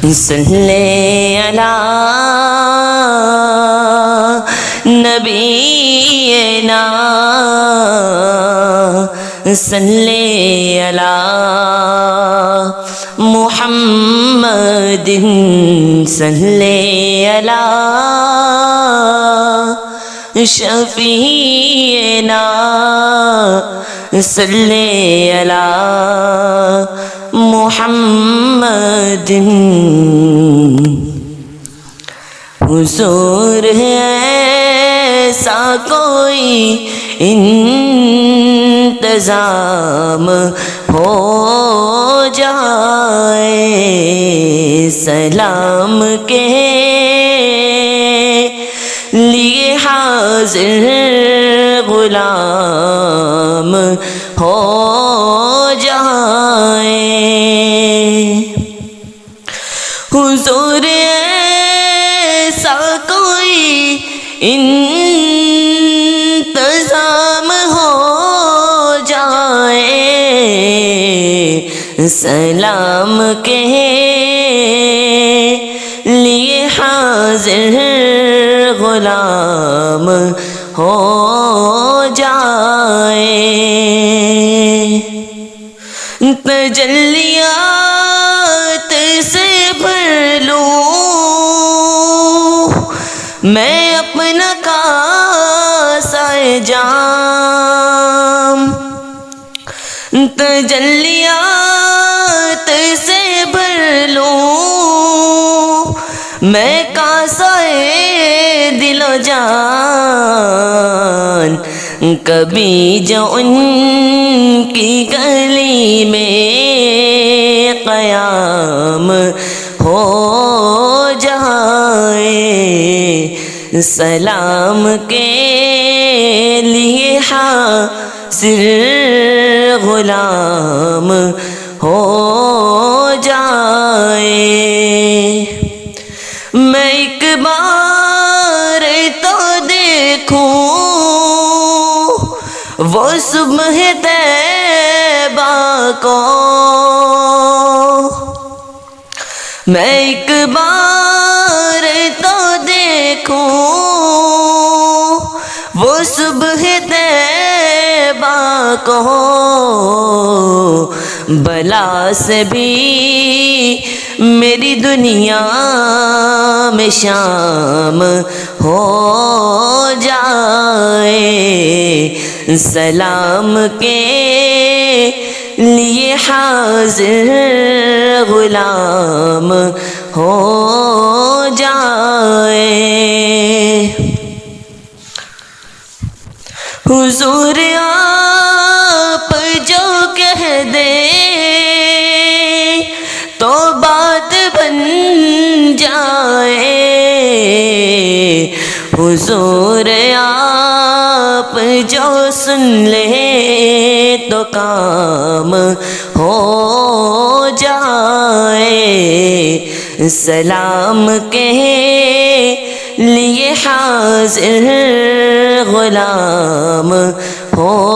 صلی علی نبینا صلی علی محمد صلی علی شفیعنا صلی علی محمد حضور ہے ایسا کوئی انتظام ہو جائے سلام کے لیے حاضر غلام ہو جائے حضور ایسا کوئی انتظام ہو جائے سلام کے لیے حاضر غلام ہو جائے تجلیات سے بھر لوں میں اپنا کاسہ جام تجلیات سے بھر لوں میں کاسہ دل و جان کبھی جو ان کی گلی میں قیام ہو جائے سلام کے لیے حاضر غلام ہو جائے میں ایک بار تو دیکھوں وہ صبح طیبہ کو میں ایک بار تو دیکھوں وہ صبح طیبہ کو بلا سے بھی میری دنیا میں شام ہو جائے سلام کے لیے حاضر غلام ہو جائے حضور آپ جو کہہ دے تو بات بن جائے حضور آپ جو سن لے تو کام ہو جائے سلام کے لیے حاضر غلام ہو